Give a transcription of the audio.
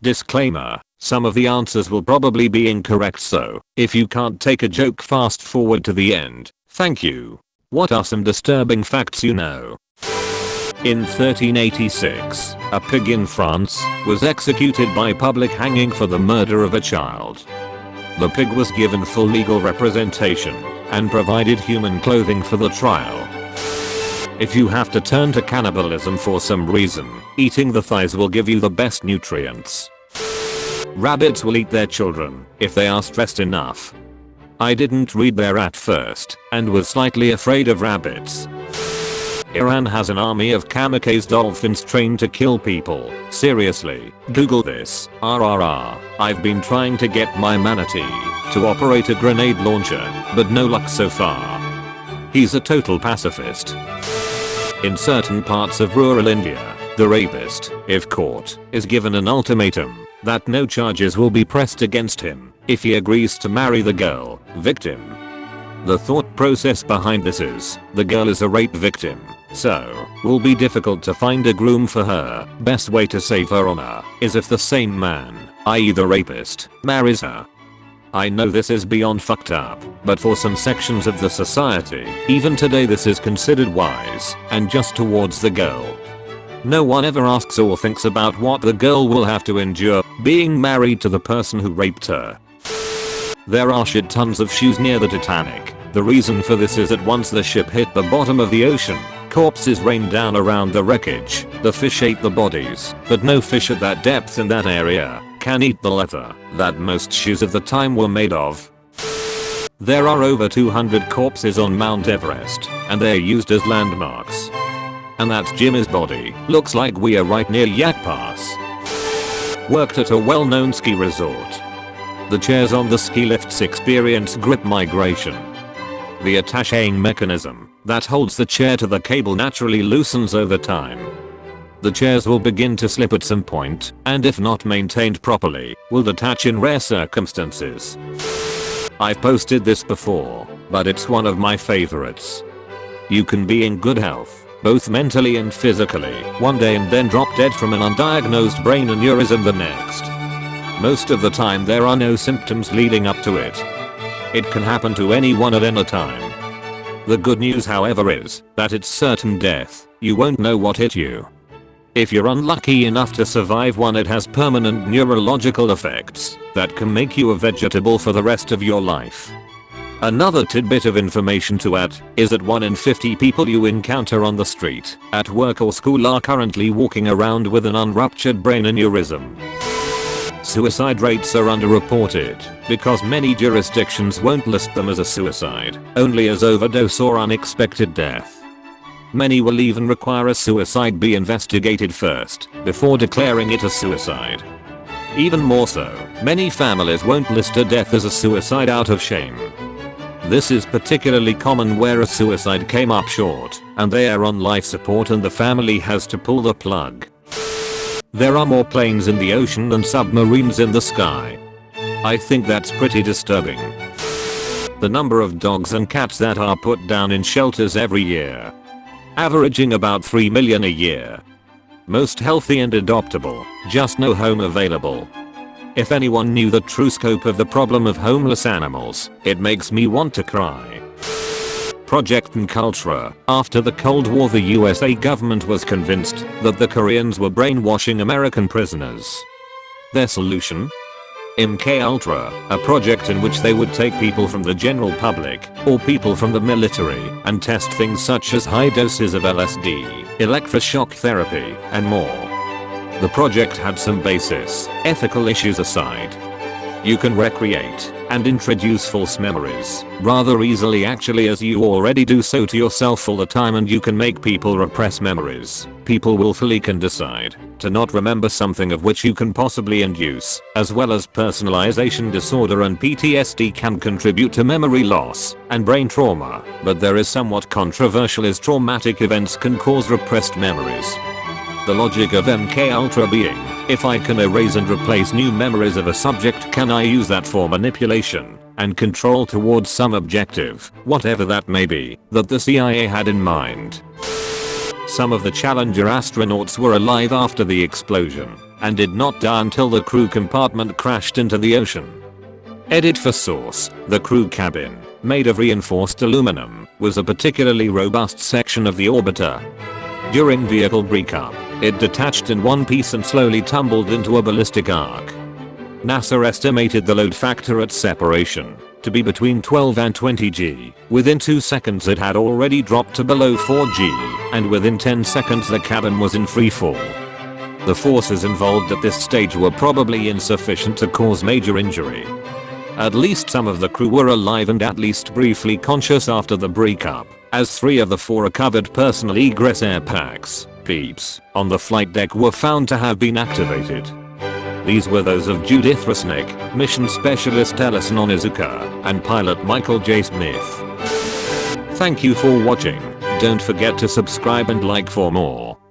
Disclaimer, some of the answers will probably be incorrect, so if you can't take a joke, fast forward to the end. Thank you. What are some disturbing facts you know? In 1386, a pig in France was executed by public hanging for the murder of a child. The pig was given full legal representation and provided human clothing for the trial. If you have to turn to cannibalism for some reason, eating the thighs will give you the best nutrients. Rabbits will eat their children if they are stressed enough. I didn't read there at first and was slightly afraid of rabbits. Iran has an army of kamikaze dolphins trained to kill people. Seriously, Google this. RRR. I've been trying to get my manatee to operate a grenade launcher, but no luck so far. He's a total pacifist. In certain parts of rural India, the rapist, if caught, is given an ultimatum that no charges will be pressed against him if he agrees to marry the girl victim. The thought process behind this is, the girl is a rape victim, so will be difficult to find a groom for her. Best way to save her honor is if the same man, i.e. the rapist, marries her. I know this is beyond fucked up, but for some sections of the society, even today this is considered wise and just towards the girl. No one ever asks or thinks about what the girl will have to endure being married to the person who raped her. There are shit tons of shoes near the Titanic. The reason for this is that once the ship hit the bottom of the ocean, corpses rained down around the wreckage. The fish ate the bodies, but no fish at that depth in that area can eat the leather that most shoes of the time were made of. There are over 200 corpses on Mount Everest, and they're used as landmarks. And that's Jimmy's body. Looks like we are right near Yak Pass. Worked at a well-known ski resort. The chairs on the ski lifts experience grip migration. The attaching mechanism that holds the chair to the cable naturally loosens over time. The chairs will begin to slip at some point, and if not maintained properly, will detach in rare circumstances. I've posted this before, but it's one of my favorites. You can be in good health, both mentally and physically, one day and then drop dead from an undiagnosed brain aneurysm the next. Most of the time there are no symptoms leading up to it. It can happen to anyone at any time. The good news, however, is that it's certain death. You won't know what hit you. If you're unlucky enough to survive one, it has permanent neurological effects that can make you a vegetable for the rest of your life. Another tidbit of information to add is that 1 in 50 people you encounter on the street, at work or school are currently walking around with an unruptured brain aneurysm. Suicide rates are underreported because many jurisdictions won't list them as a suicide, only as overdose or unexpected death. Many will even require a suicide be investigated first before declaring it a suicide. Even more so, many families won't list a death as a suicide out of shame. This is particularly common where a suicide came up short and they are on life support and the family has to pull the plug. There are more planes in the ocean than submarines in the sky. I think that's pretty disturbing. The number of dogs and cats that are put down in shelters every year, averaging about 3 million a year. Most healthy and adoptable, just no home available. If anyone knew the true scope of the problem of homeless animals, it makes me want to cry. Project Culture. After the Cold War, the USA government was convinced that the Koreans were brainwashing American prisoners. Their solution? MKUltra, a project in which they would take people from the general public or people from the military and test things such as high doses of LSD, electroshock therapy, and more. The project had some basis, ethical issues aside. You can recreate and introduce false memories rather easily actually, as you already do so to yourself all the time, and you can make people repress memories. People willfully can decide to not remember something of which you can possibly induce, as well as personalization disorder and PTSD can contribute to memory loss and brain trauma, but there is somewhat controversial as traumatic events can cause repressed memories. The logic of MKUltra being, if I can erase and replace new memories of a subject, can I use that for manipulation and control towards some objective, whatever that may be, that the CIA had in mind. Some of the Challenger astronauts were alive after the explosion and did not die until the crew compartment crashed into the ocean. Edit for source. The crew cabin, made of reinforced aluminum, was a particularly robust section of the orbiter. During vehicle breakup, it detached in one piece and slowly tumbled into a ballistic arc. NASA estimated the load factor at separation to be between 12 and 20 G. Within 2 seconds it had already dropped to below 4 G, and within 10 seconds the cabin was in free fall. The forces involved at this stage were probably insufficient to cause major injury. At least some of the crew were alive and at least briefly conscious after the breakup, as 3 of the 4 recovered personal egress air packs, PEEPs, on the flight deck were found to have been activated. These were those of Judith Resnick, mission specialist Ellison Onizuka, and pilot Michael J. Smith. Thank you for watching. Don't forget to subscribe and like for more.